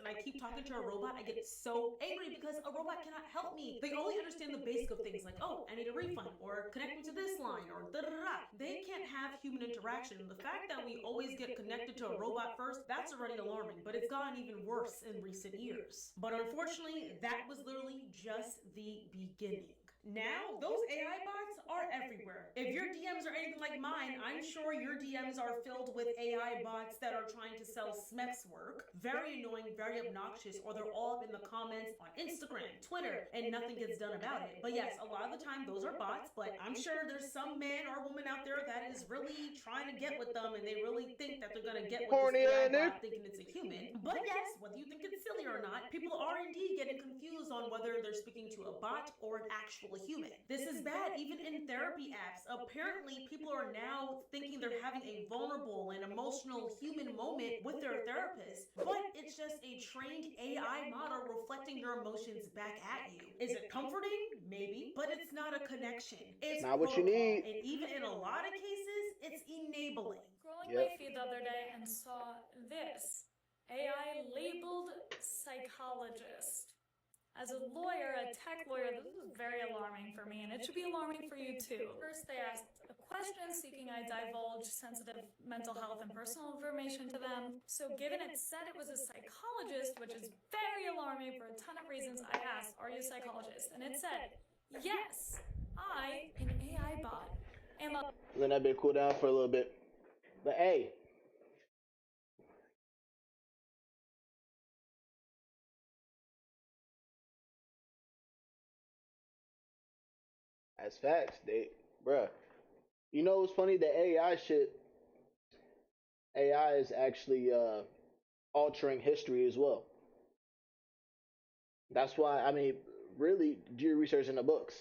I keep talking to a robot, I get so angry because a robot cannot help me. They only understand the basic of things like, oh, I need a refund, or connect me to this line, or da da da. They can't have human interaction. The fact that we always get connected to a robot first, that's already alarming, but it's gotten even worse in recent years. But unfortunately, that was literally just the beginning. Now, those AI bots are everywhere. If your DMs are anything like mine, I'm sure your DMs are filled with AI bots that are trying to sell Smex work. Very annoying, very obnoxious, or they're all up in the comments on Instagram, Twitter, and nothing gets done about it. But yes, a lot of the time those are bots, but I'm sure there's some man or woman out there that is really trying to get with them and they really think that they're gonna get with this AI bot thinking it's a human. But yes, whether you think it's silly or not, people are indeed getting confused on whether they're speaking to a bot or an actual human. This is bad even in therapy apps. Apparently, people are now thinking they're having a vulnerable and emotional human moment with their therapist, but it's just a trained AI model reflecting your emotions back at you. Is it comforting? Maybe, but it's not a connection. It's not what you protocol, need. and even in a lot of cases, it's enabling. Scrolling my feed the other day and saw this AI labeled psychologist. As a lawyer, a tech lawyer, this was very alarming for me, and it should be alarming for you too. First, they asked a question seeking I divulge sensitive mental health and personal information to them. So given it said it was a psychologist, which is very alarming for a ton of reasons, I asked, are you a psychologist? And it said, yes, I, an AI bot, am a... Let that bit cool down for a little bit. But hey, that's facts. Bruh. You know what's funny? The AI shit, AI is actually altering history as well. That's why, I mean, really, do your research in the books.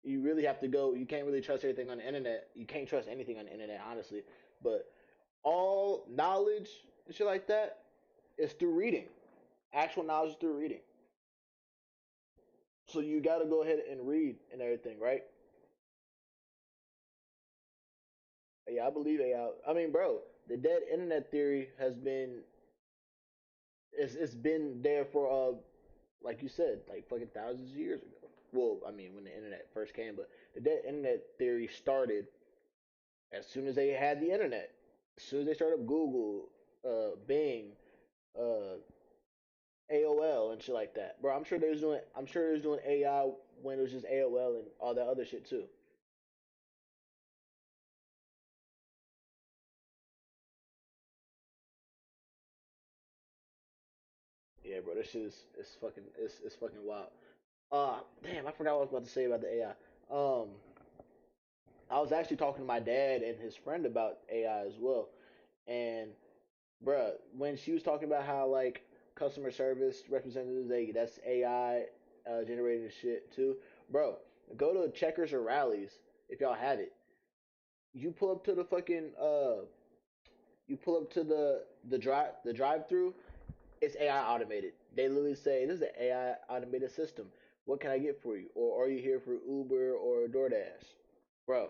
You really have to go. You can't really trust everything on the internet. You can't trust anything on the internet, honestly. But all knowledge and shit like that is through reading. Actual knowledge is through reading. So you got to go ahead and read and everything, right? Yeah, I believe AI. I mean, bro, the dead internet theory has been it's been there for like you said, like fucking thousands of years ago. Well, I mean, when the internet first came, but the dead internet theory started as soon as they had the internet. As soon as they started up Google, Bing, uh, AOL, and shit like that, bro. I'm sure they was doing AI when it was just AOL and all that other shit too. Yeah, bro, this shit is fucking it's fucking wild. Damn, I forgot what I was about to say about the AI. I was actually talking to my dad and his friend about AI as well, and bruh, when she was talking about how like customer service representatives, that's AI generated shit too, bro. Go to checkers or rallies if y'all have it. You pull up to the fucking you pull up to the drive through. It's AI automated. They literally say this is an AI automated system. What can I get for you? Or are you here for Uber or DoorDash, bro?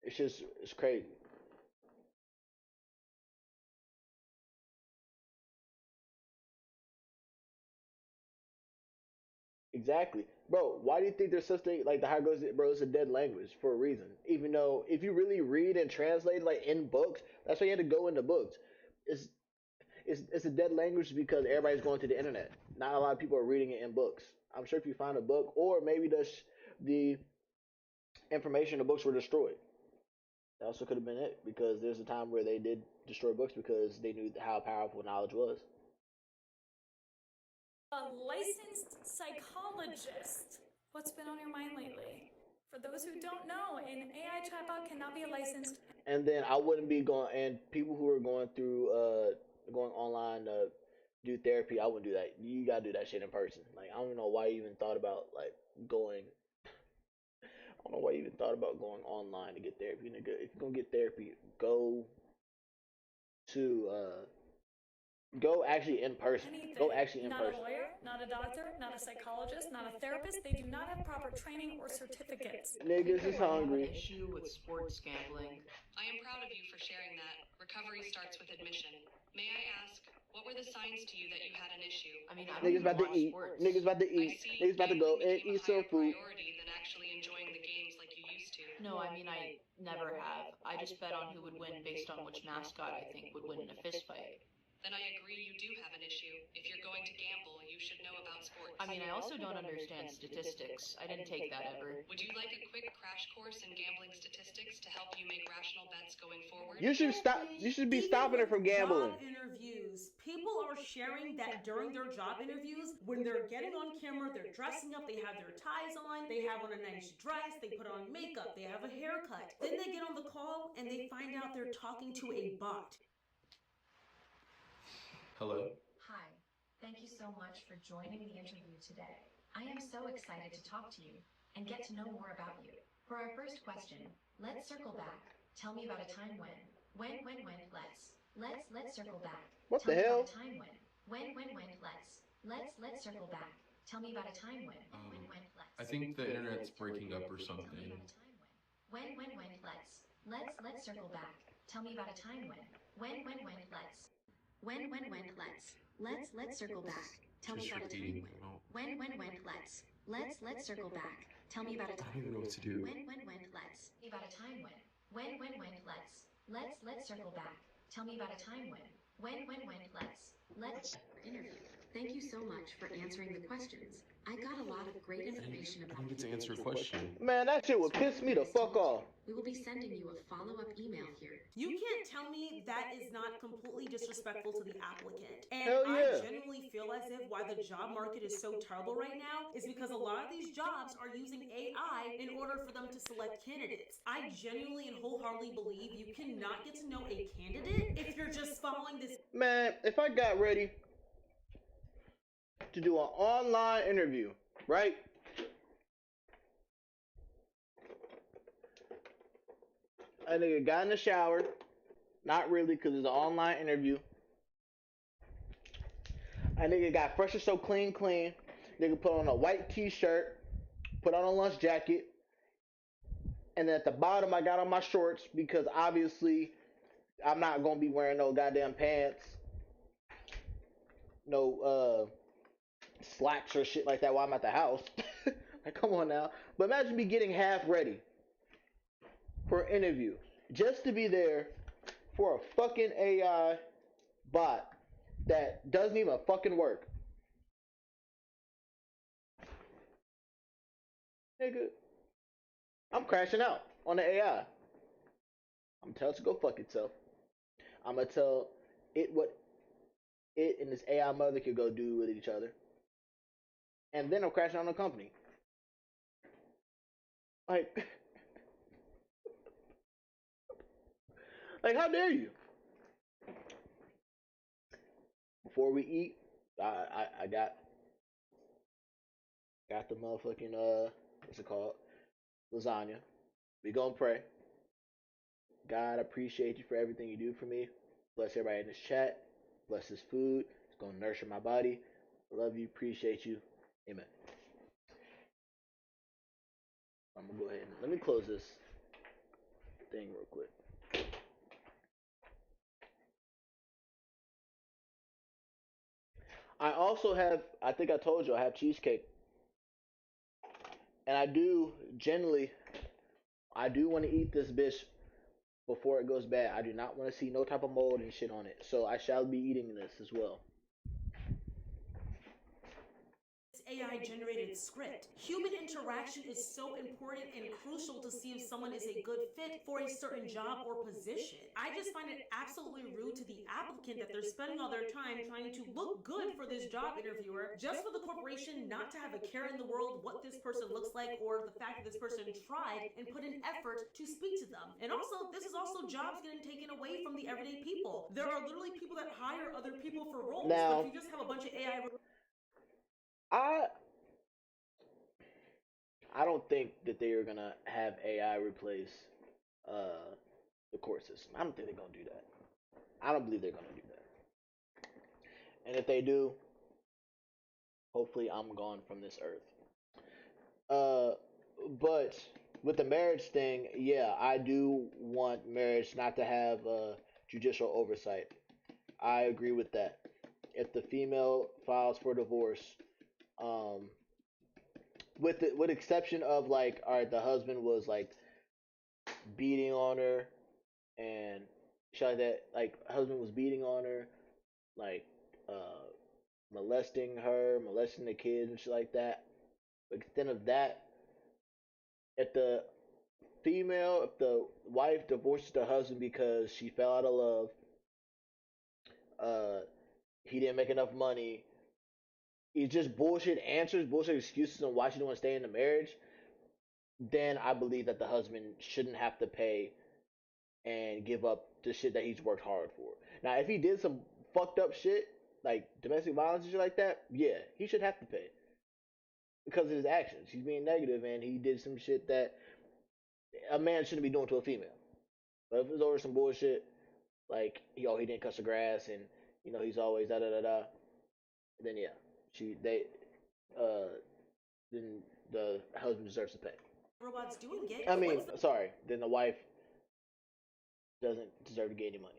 It's crazy. Exactly, bro. Why do you think there's such thing like the high goes, bro? It's a dead language for a reason. Even though if you really read and translate like in books, that's why you had to go into books. It's it's a dead language because everybody's going to the internet. Not a lot of people are reading it in books. I'm sure if you find a book, or maybe the information in the books were destroyed. That also could have been it because there's a time where they did destroy books because they knew how powerful knowledge was. A licensed psychologist. What's been on your mind lately? For those who don't know, an AI chatbot cannot be a licensed. And then I wouldn't be going. And people who are going through going online do therapy, I wouldn't do that. You gotta do that shit in person. Like I don't know why you even thought about like going. I don't know why you even thought about going online to get therapy. Nigga, if you're gonna get therapy, to uh go actually in person. Anything. Go actually in Not person. a lawyer, not a doctor, not a psychologist, not a therapist. They do not have proper training or certificates. Niggas is hungry. Issue with sports gambling. I am proud of you for sharing that. Recovery starts with admission. May I ask, what were the the signs to you that you had an issue? I mean, I don't Niggas even about to watch eat. sports. Niggas about to I eat. see Niggas about to go gambling and became a eat some higher food. priority than actually enjoying the games like you used to. No, I mean, I never have. I just bet on who would win based on which mascot I think would win in a fist fight. Then I agree you do have an issue. If you're going to gamble, you should know about sports. I mean, I also don't understand statistics. I didn't take that ever. Would you like a quick crash course in gambling statistics to help you make rational bets going forward? You should stop. You should be Even stopping her with from gambling. Job interviews, people are sharing that during their job interviews, when they're getting on camera, they're dressing up, they have their ties on, they have on a nice dress, they put on makeup, they have a haircut. Then they get on the call and they find out they're talking to a bot. Hello? Hi, thank you so much for joining the interview today. I am so excited to talk to you and get to know more about you. For our first question, let's circle back. Tell me about a time when, let's circle back. What Tell the me hell? about a time when, let's circle back. Tell me about a time when, I think the internet's breaking up or Tell me something. about a time when, let's circle back. Tell me about a time when, let's circle back. Tell me Just about a time repeating. when, let's circle back. Tell me about a I time don't even know what to do. let's about a time when, let's circle back. Tell me about a time when, let's interview. Thank you so much for answering the questions. I got a lot of great information I about don't get to you. answer a question. Man, that shit would piss me the fuck off. We will be sending you a follow-up email here. You can't tell me that is not completely disrespectful to the applicant. And Hell yeah. I genuinely feel as if why the job market is so terrible right now is because a lot of these jobs are using AI in order for them to select candidates. I genuinely and wholeheartedly believe you cannot get to know a candidate if you're just following this. Man, if I got ready to do an online interview, right? A nigga got in the shower. Not really, because it's an online interview. A nigga got fresh and so clean. Nigga put on a white t-shirt, put on a lunch jacket, and then at the bottom I got on my shorts because obviously I'm not gonna be wearing no goddamn pants, no slacks or shit like that while I'm at the house. Like, come on now. But imagine me getting half ready for an interview just to be there for a fucking AI bot that doesn't even fucking work. Nigga, I'm crashing out on the AI. I'm telling it to go fuck itself. I'm gonna tell it what it and this AI mother could go do with each other. And then I'm crashing on the company. Like, like, how dare you? Before we eat, I got the motherfucking what's it called? Lasagna. We gonna pray. God, I appreciate you for everything you do for me. Bless everybody in this chat. Bless this food. It's gonna nurture my body. Love you. Appreciate you. Amen. I'm gonna go ahead and let me close this thing real quick. I also have, I think I told you, I have cheesecake. And I do want to eat this bitch before it goes bad. I do not want to see no type of mold and shit on it. So I shall be eating this as well. AI generated script. Human interaction is so important and crucial to see if someone is a good fit for a certain job or position. I just find it absolutely rude to the applicant that they're spending all their time trying to look good for this job interviewer just for the corporation not to have a care in the world what this person looks like or the fact that this person tried and put in effort to speak to them. And also, this is also jobs getting taken away from the everyday people. There are literally people that hire other people for roles, Now, but if you just have a bunch of AI I don't think that they are gonna have AI replace the court system. I don't think they're gonna do that. I don't believe they're gonna do that. And if they do, hopefully I'm gone from this earth. But with the marriage thing, yeah, I do want marriage not to have judicial oversight. I agree with that. if the female files for divorce, um, with exception of like, all right, the husband was like beating on her and shit like that. Like, husband was beating on her, like molesting her, molesting the kids and shit like that. Extent of that, if the if the wife divorces the husband because she fell out of love, uh, he didn't make enough money, it's just bullshit answers, bullshit excuses on why she don't want to stay in the marriage, then I believe that the husband shouldn't have to pay and give up the shit that he's worked hard for. Now, if he did some fucked up shit, like domestic violence and shit like that, yeah, he should have to pay because of his actions. He's being negative and he did some shit that a man shouldn't be doing to a female. But if it's over some bullshit, like, he didn't cut the grass and he's always da da da da, then yeah, uh then the husband deserves to pay. Robots do and get. I mean, sorry, then the wife doesn't deserve to get any money.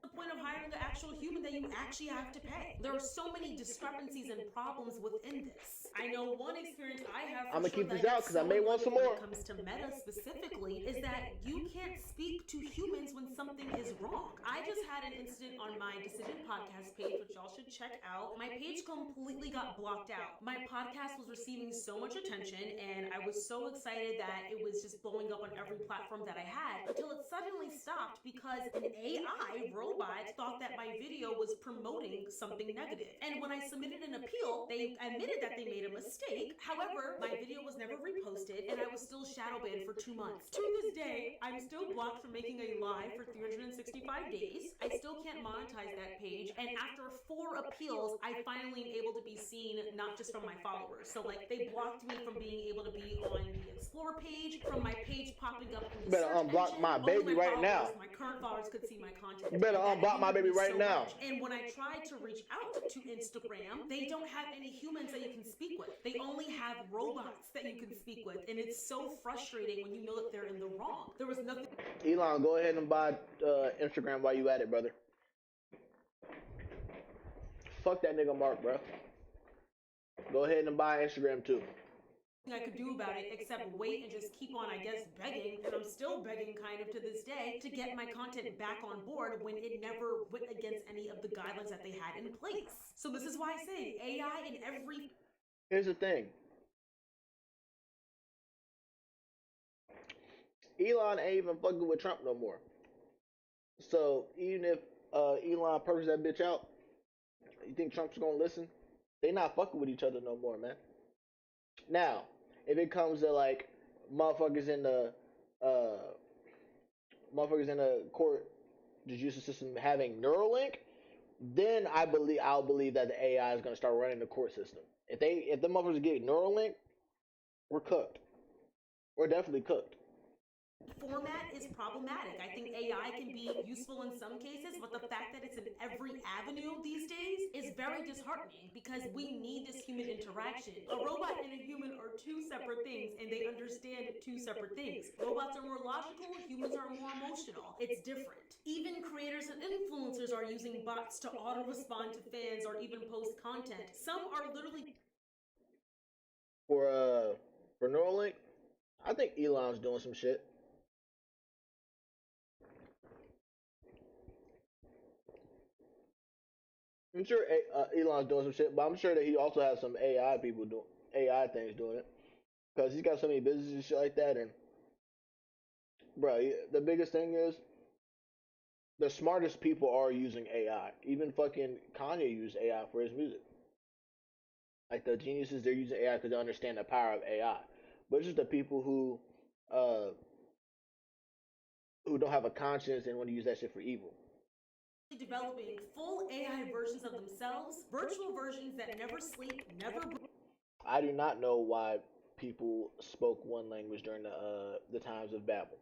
The point of hiring the actual human that you actually have to pay? There are so many discrepancies and problems within this. I know one experience I have. I'm gonna keep this out because I may want some more. When it comes to meta specifically, is that you can't speak to humans when something is wrong. I just had an incident on my Decision podcast page, which y'all should check out. My page completely got blocked out. My podcast was receiving so much attention, and I was so excited that it was just blowing up on every platform that I had, until it suddenly stopped because an AI robot thought that my video was promoting something negative. And when I submitted an appeal, they admitted that they made a mistake. However, my video was never reposted and I was still shadow banned for 2 months. To this day, I'm still blocked from making a live for 365 days. I still can't monetize that page. And after 4 appeals, I finally am able to be seen, not just from my followers. So like, they blocked me from being able to be on the Explore page, from my page popping up in the You better search unblock engine. my baby right now. My current followers could see my content. You better And that unblock my baby angered me right so now. much. And when I tried to reach out to Instagram, they don't have any humans that you can speak with. They only have robots that you can speak with. And it's so frustrating when you know that they're in the wrong. There was nothing. Elon, go ahead and buy Instagram while you at it, brother. Fuck that nigga Mark, bro. Go ahead and buy Instagram too. I could do about it except wait and just keep on, I guess, begging, and I'm still begging kind of to this day to get my content back on board when it never went against any of the guidelines that they had in place. So this is why I say AI in every. Here's the thing. Elon ain't even fucking with Trump no more. So even if Elon purges that bitch out, you think Trump's gonna listen? They not fucking with each other no more, man. Now, if it comes to like motherfuckers in the court, the justice system having Neuralink, then I'll believe that the AI is gonna start running the court system. If the motherfuckers get Neuralink, we're cooked. We're definitely cooked. Format is problematic. I think AI can be useful in some cases, but the fact that it's in every avenue these days is very disheartening because we need this human interaction. A robot and a human are 2 separate things and they understand 2 separate things. Robots are more logical, humans are more emotional. It's different. Even creators and influencers are using bots to auto-respond to fans or even post content. Some are literally For Neuralink, I think Elon's doing some shit. I'm sure Elon's doing some shit, but I'm sure that he also has some AI people doing AI things doing it because he's got so many businesses and shit like that. And bro, the biggest thing is the smartest people are using AI. Even fucking Kanye used AI for his music. Like the geniuses, they're using AI because they understand the power of AI. But it's just the people who don't have a conscience and want to use that shit for evil. developing full AI versions of themselves, virtual versions that never sleep, never. I do not know why people spoke one language during the times of Babel.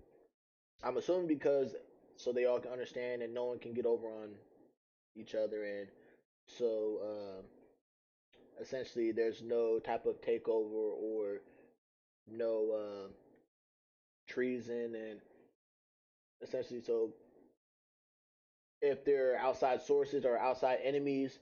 I'm assuming because so they all can understand and no one can get over on each other, and so essentially there's no type of takeover or no treason, and essentially so if they're outside sources or outside enemies,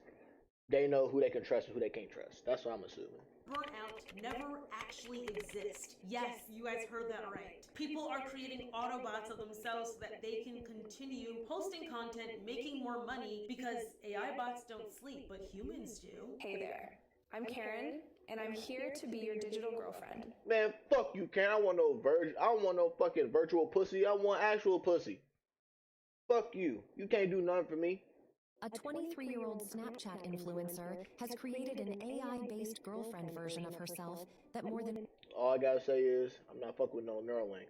they know who they can trust and who they can't trust. That's what I'm assuming. Burnout never actually exist. Yes, you guys heard that right. People are creating Autobots of themselves so that they can continue posting content, making more money, because AI bots don't sleep, but humans do. Hey there, I'm Karen, and I'm here to be your digital girlfriend. Man, fuck you, Karen. I want no I don't want no fucking virtual pussy. I want actual pussy. Fuck you. You can't do nothing for me. A 23-year-old Snapchat influencer has created an AI-based girlfriend version of herself that more than... All I gotta say is, I'm not fucking with no Neuralink.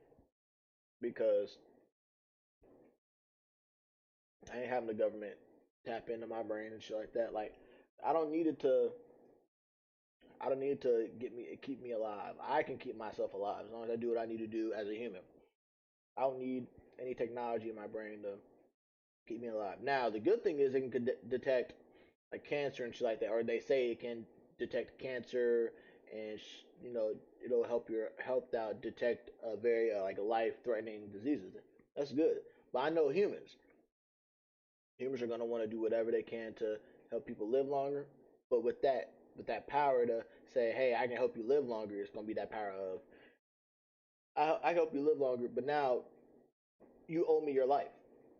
Because I ain't having the government tap into my brain and shit like that. Like, I don't need it to... I don't need it to keep me alive. I can keep myself alive as long as I do what I need to do as a human. I don't need any technology in my brain to keep me alive. Now, the good thing is it can detect like cancer and shit like that, or they say it can detect cancer and it'll help out detect very like life-threatening diseases. That's good. But I know humans. Humans are gonna want to do whatever they can to help people live longer. But with that power to say, hey, I can help you live longer, it's gonna be that power of I help you live longer, but now you owe me your life.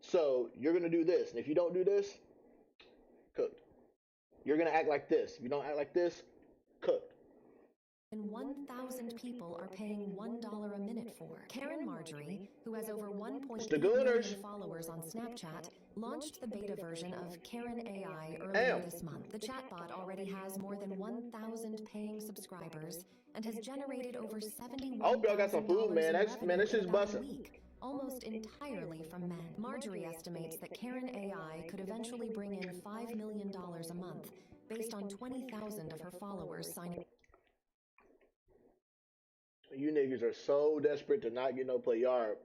So you're gonna do this, and if you don't do this, cooked. You're gonna act like this. If you don't act like this, cooked. And 1,000 people are paying $1 a minute for. Karen Marjorie, who has over 1.8 million followers on Snapchat, launched the beta version of Karen AI earlier this month. The chatbot already has more than 1,000 paying subscribers and has generated over $71,000 I hope y'all got some food, man. That's just busting. Almost entirely from men. Marjorie estimates that Karen AI could eventually bring in $5 million a month, based on 20,000 of her followers signing. You niggas are so desperate to not get no play. Y'all are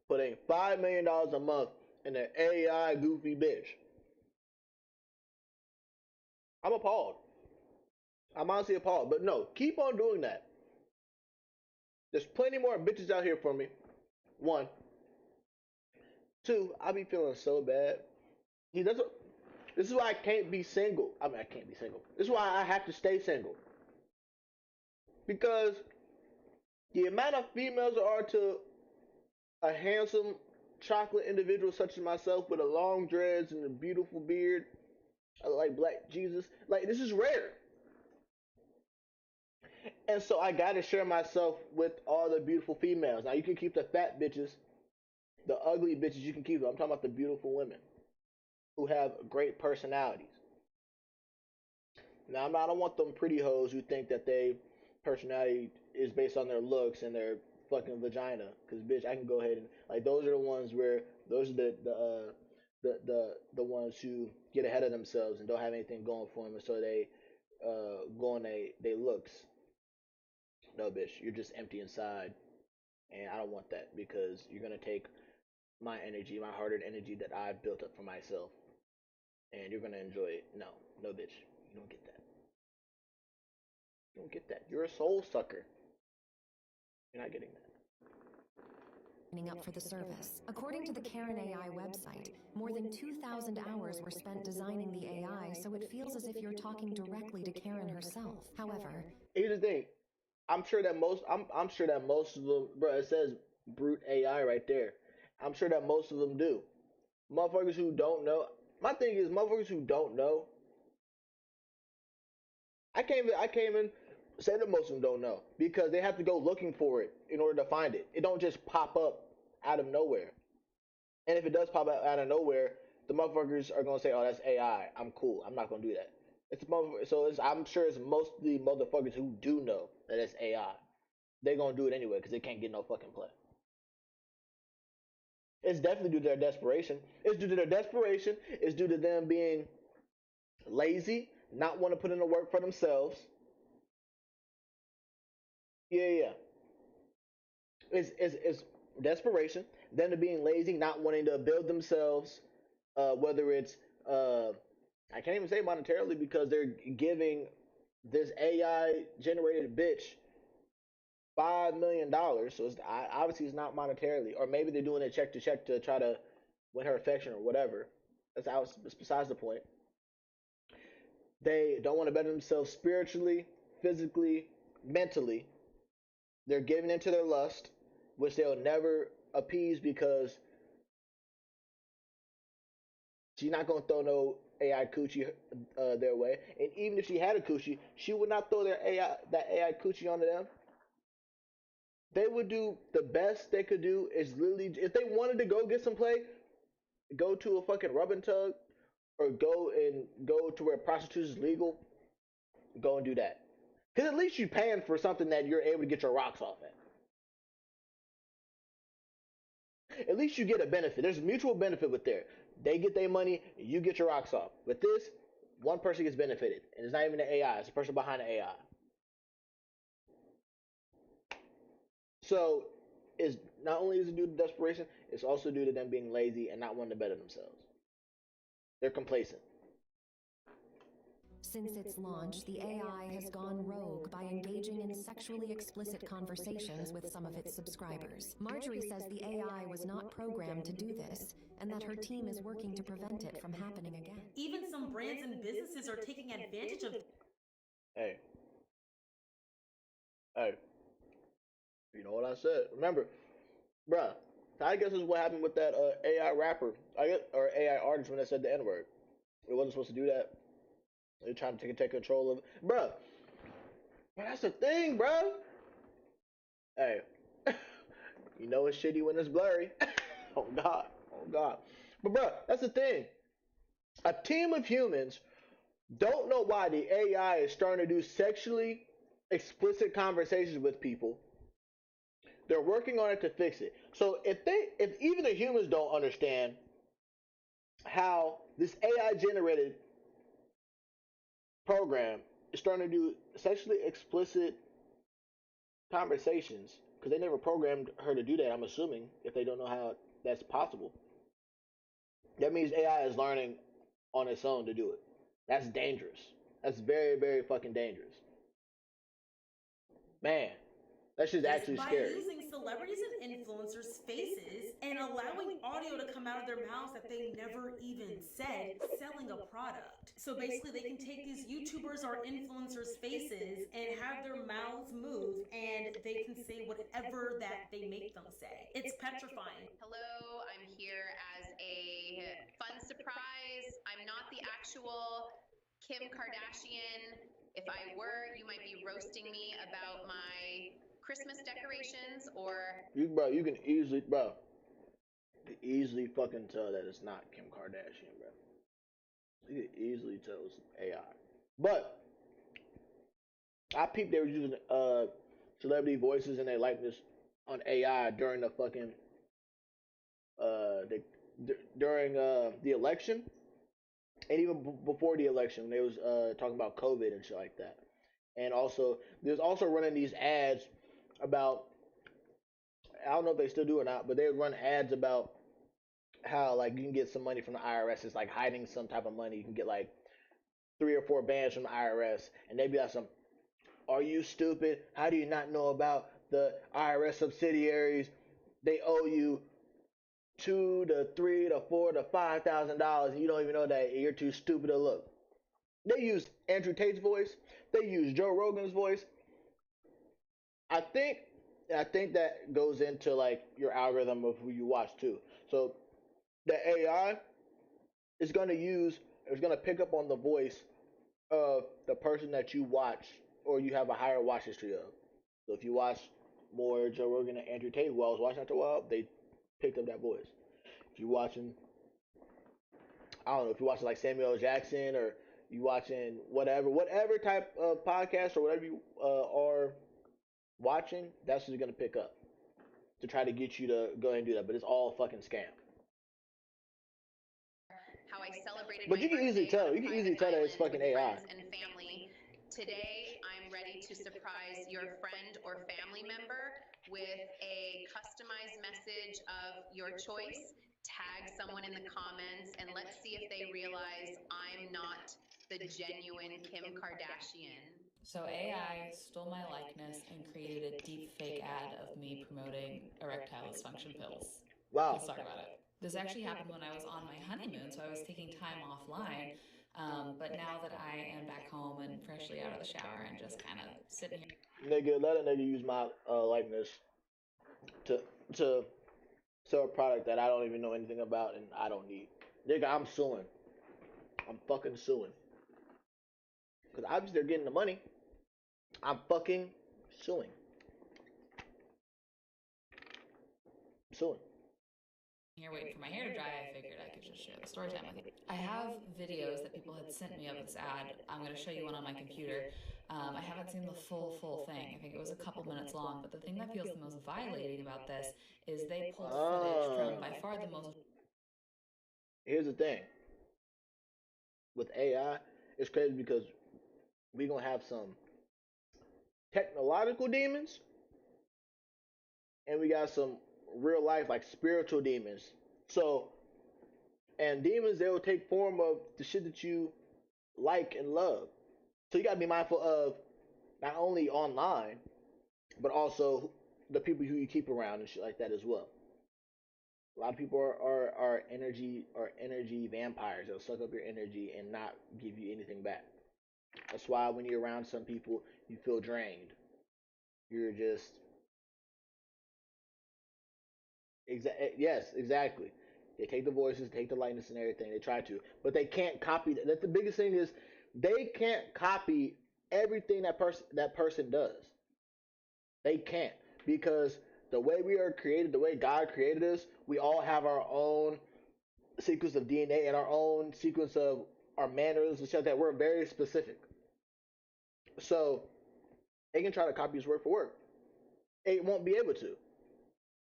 putting $5 million a month in an AI goofy bitch. I'm appalled. I'm honestly appalled. But no, keep on doing that. There's plenty more bitches out here for me. One. Two, I be feeling so bad. This is why I can't be single. I mean, I can't be single. This is why I have to stay single. Because the amount of females there are to a handsome chocolate individual such as myself with a long dreads and a beautiful beard, like Black Jesus, like this is rare. And so I gotta share myself with all the beautiful females. Now you can keep the fat bitches, the ugly bitches you can keep them. I'm talking about the beautiful women who have great personalities. Now I don't want them pretty hoes who think that they personality is based on their looks and their fucking vagina. Cause bitch, I can go ahead and like those are the ones where those are the ones who get ahead of themselves and don't have anything going for them, and so they go on they looks. No, bitch, you're just empty inside, and I don't want that because you're gonna take my energy, my hard-earned energy that I've built up for myself, and you're gonna enjoy it. No, no, bitch, you don't get that. You don't get that. You're a soul sucker. You're not getting that. Up for the service. According to the Karen AI website, more than 2,000 hours were spent designing the AI, so it feels as if you're talking directly to Karen herself. However, here's the thing. I'm sure that most of them, bro, it says brute AI right there. I'm sure that most of them do. Motherfuckers who don't know. My thing is, motherfuckers who don't know. I can't even say that most of them don't know because they have to go looking for it in order to find it. It don't just pop up out of nowhere. And if it does pop out of nowhere, the motherfuckers are gonna say, "Oh, that's AI. I'm cool. I'm not gonna do that." I'm sure it's mostly motherfuckers who do know that it's AI. They're gonna do it anyway because they can't get no fucking play. It's definitely due to their desperation. It's due to their desperation. It's due to them being lazy, not want to put in the work for themselves. Yeah. It's desperation. Them to being lazy, not wanting to build themselves. Whether it's I can't even say monetarily because they're giving this AI generated bitch $5 million. So obviously it's not monetarily, or maybe they're doing it check to try to win her affection or whatever. That's besides the point. They don't want to better themselves spiritually, physically, mentally. They're giving into their lust, which they'll never appease because she's not gonna throw no AI coochie their way. And even if she had a coochie, she would not throw that AI coochie onto them. They would do the best they could do is literally if they wanted to go get some play, go to a fucking rub and tug, or go to where prostitution is legal, go and do that. Because at least you're paying for something that you're able to get your rocks off at. At least you get a benefit. There's a mutual benefit with there. They get their money, you get your rocks off. With this, one person gets benefited, and it's not even the AI; it's the person behind the AI. So, it's not only is it due to desperation, it's also due to them being lazy and not wanting to better themselves. They're complacent. Since its launch, the AI has gone rogue by engaging in sexually explicit conversations with some of its subscribers. Marjorie says the AI was not programmed to do this, and that her team is working to prevent it from happening again. Even some brands and businesses are taking advantage of. Hey. Hey. You know what I said? Remember, bruh, I guess this is what happened with that AI rapper, or AI artist when they said the N word. It wasn't supposed to do that. They're trying to take control of it, bruh. But that's the thing, bruh. Hey, you know it's shitty when it's blurry. Oh God, oh God. But bruh, that's the thing. A team of humans don't know why the AI is starting to do sexually explicit conversations with people. They're working on it to fix it. So if even the humans don't understand how this AI generated program is starting to do sexually explicit conversations, because they never programmed her to do that, I'm assuming, if they don't know how that's possible. That means AI is learning on its own to do it. That's dangerous. That's very, very fucking dangerous. Man, that shit's actually By scary. using celebrities and influencers' faces and allowing audio to come out of their mouths that they never even said, selling a product. So basically, they can take these YouTubers or influencers' faces and have their mouths move, and they can say whatever that they make them say. It's petrifying. Hello, I'm here as a fun surprise. I'm not the actual Kim Kardashian. If I were, you might be roasting me about my Christmas decorations or... You can easily fucking tell that it's not Kim Kardashian, bro. You can easily tell it's AI. But I peeped they were using celebrity voices and their likeness on AI during the fucking during the election, and even before the election, they was talking about COVID and shit like that. And also, there's also running these ads about, I don't know if they still do or not, but they would run ads about how like you can get some money from the IRS. It's like hiding some type of money. You can get like 3 or 4 bands from the IRS, and they'd be like, "Some, are you stupid? How do you not know about the IRS subsidiaries? They owe you $2 to $3 to $4 to $5,000, and you don't even know that. You're too stupid to look." They use Andrew Tate's voice. They use Joe Rogan's voice. I think I think that goes into like your algorithm of who you watch too. So the AI is going to pick up on the voice of the person that you watch or you have a higher watch history of. So if you watch more Joe Rogan and Andrew Tate, who I was watching after a while, they picked up that voice. If you're watching, I don't know, if you're watching like Samuel L. Jackson, or you watching whatever type of podcast or whatever you are watching, that's what you're gonna pick up to try to get you to go ahead and do that. But it's all a fucking scam. How I celebrated But my you can easily birthday tell. on a You can easily private tell that it's island fucking with AI. friends and family. Today, I'm ready to surprise your friend or family member with a customized message of your choice. Tag someone in the comments and let's see if they realize I'm not the genuine Kim Kardashian. So AI stole my likeness and created a deep fake ad of me promoting erectile dysfunction pills. Wow. Let's talk about it. This actually happened when I was on my honeymoon, so I was taking time offline. But now that I am back home and freshly out of the shower and just kind of sitting here. Nigga, let a nigga use my likeness to to sell a product that I don't even know anything about and I don't need. Nigga, I'm suing. I'm fucking suing. Cause obviously they're getting the money. I'm fucking suing. Suing. Here waiting for my hair to dry, I figured I could just share the story time with you. I have videos that people had sent me of this ad. I'm going to show you one on my computer. I haven't seen the full thing. I think it was a couple minutes long, but the thing that feels the most violating about this is they pulled footage from by far the most. Here's the thing. With AI, it's crazy because we're gonna have some technological demons and we got some real life like spiritual demons. So and demons they will take form of the shit that you like and love. So you gotta be mindful of not only online, but also the people who you keep around and shit like that as well. A lot of people are energy vampires. They'll suck up your energy and not give you anything back. That's why when you're around some people, you feel drained. You're just yes, exactly. They take the voices, take the lightness and everything. They try to, but they can't copy that. That's the biggest thing is they can't copy everything that person does. They can't because the way we are created, the way God created us, we all have our own sequence of DNA and our own sequence of our manners and stuff that we're very specific. So they can try to copy us word for word. It won't be able to.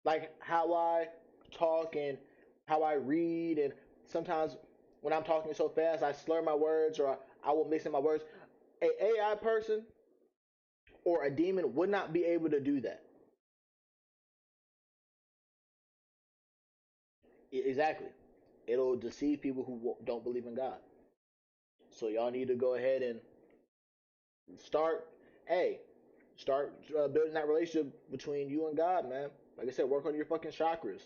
Like how I talk and how I read, and sometimes when I'm talking so fast, I slur my words or I will mix in my words. A AI person or a demon would not be able to do that. Exactly. It'll deceive people who don't believe in God. So y'all need to go ahead and start. Hey, start building that relationship between you and God, man. Like I said, work on your fucking chakras.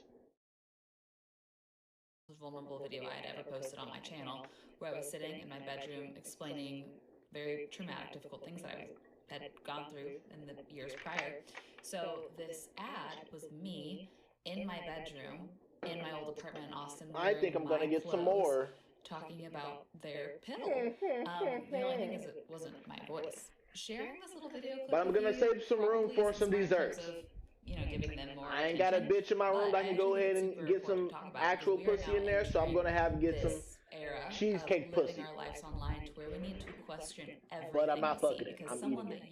Vulnerable video I had ever posted on my channel, where I was sitting in my bedroom explaining very traumatic, difficult things that I had gone through in the years prior. So this ad was me in my bedroom in my old apartment in Austin I think wearing I'm gonna my get some clothes, more. talking about their pill. The only thing is it wasn't my voice. Sharing this little video clip But I'm with gonna you save some room probably for isn't some smart in terms desserts. of, giving them more I ain't got a attention, bitch in my room but that I I can actually go think ahead it's and super get important some to talk about because actual we are pussy now in there. So I'm entering gonna have to get some this era of cheesecake living pussy. our lives online to where we need to question But I'm everything not we see fucking it. because I'm someone eating that it. you